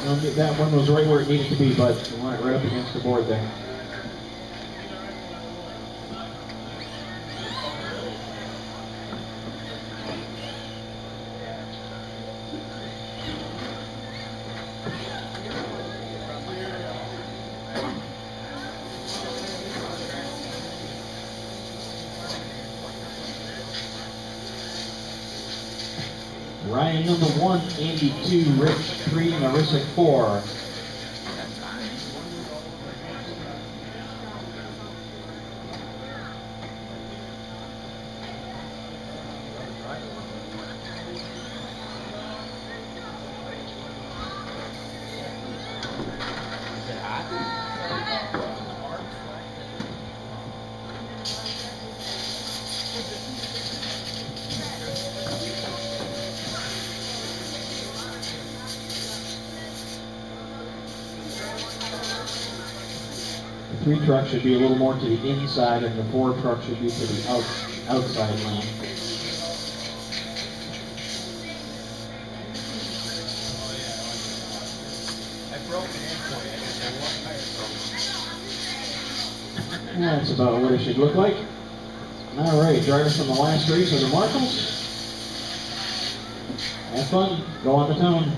That one was right where it needed to be, but we want it right up against the board there. Ryan number 1, Andy 2, Rich 3, Marissa 4. The 3 truck should be a little more to the inside, and the 4 truck should be to the outside lane. That's about what it should look like. All right, drivers from the last race of the Marshals. Have fun, go on the tone.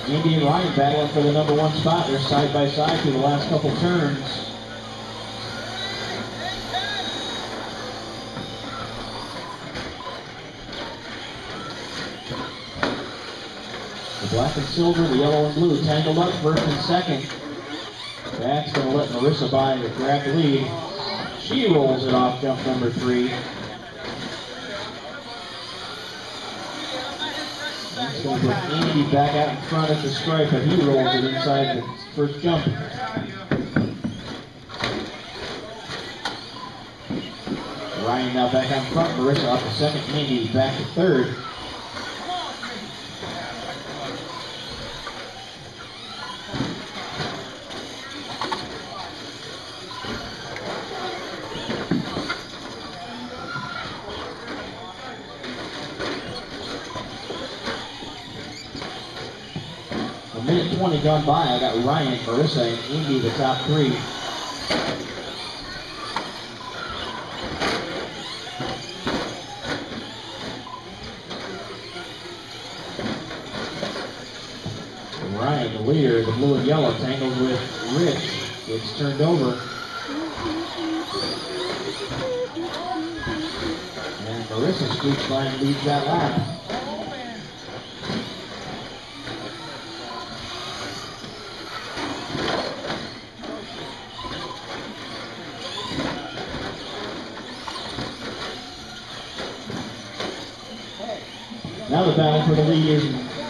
Andy and Ryan battling for the number 1 spot. They're side by side through the last couple turns. The black and silver, the yellow and blue tangled up first and second. That's going to let Marissa grab the lead. She rolls it off jump number 3. That's going to put Andy back out in front at the stripe, but he rolls it inside the first jump. Ryan now back out in front, Marissa off the second, Andy back to third. A minute 20 gone by. I got Ryan, Marissa, and Andy the top 3. Ryan, the leader, the blue and yellow, tangled with Rich. It's turned over. And Marissa squeaks by and leads that lap. Now the battle for the lead is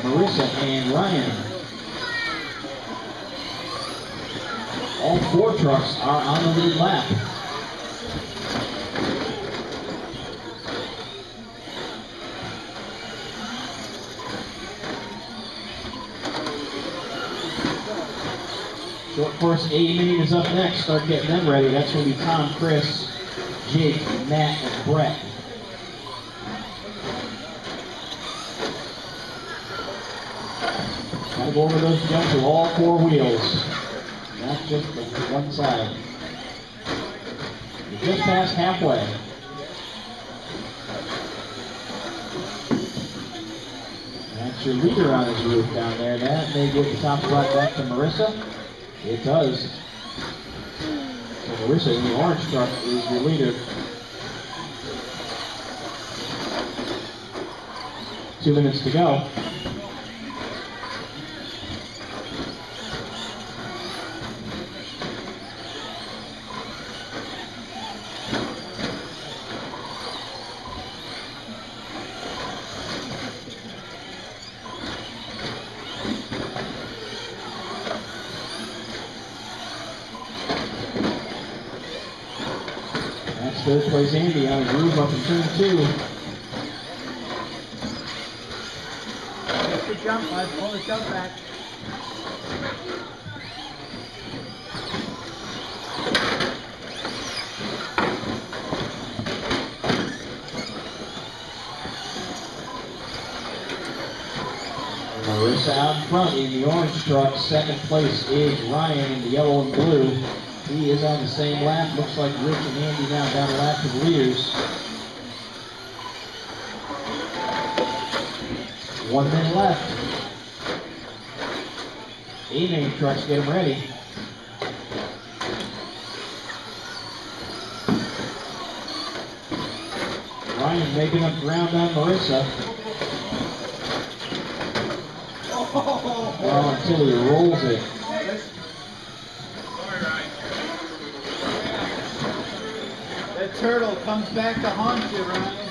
Marissa and Ryan. All 4 trucks are on the lead lap. Short course A main is up next. Start getting them ready. That's going to be Tom, Chris, Jake, Matt, and Brett. Gotta go over those jumps with all 4 wheels, not just the one side. You're just past halfway. That's your leader on his roof down there. That may get the top spot back to Marissa. It does. So Marissa in the orange truck is your leader. 2 minutes to go. Third place Andy on his roof up in turn 2. jump, bud. Pull the jump back. Marissa out in front in the orange truck. Second place is Ryan in the yellow and blue. He is on the same lap. Looks like Rich and Andy now down a lap to the leaders. 1 minute left. A-main trucks, get them ready. Ryan making up ground on Marissa. Well, until he rolls it. That turtle comes back to haunt you, Ryan.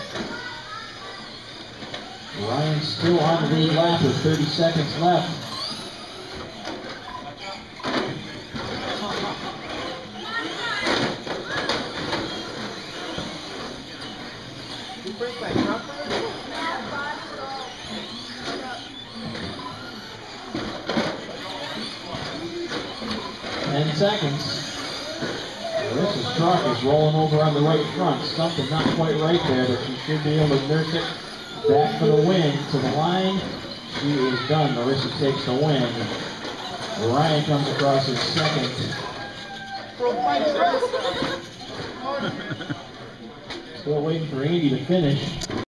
Ryan's still on the lead lap with 30 seconds left. You break my truck? 10 seconds. Marissa's truck is rolling over on the right front. Something not quite right there, but she should be able to nurse it back for the win. To the line, she is done. Marissa takes the win. Ryan comes across his second. Still waiting for Andy to finish.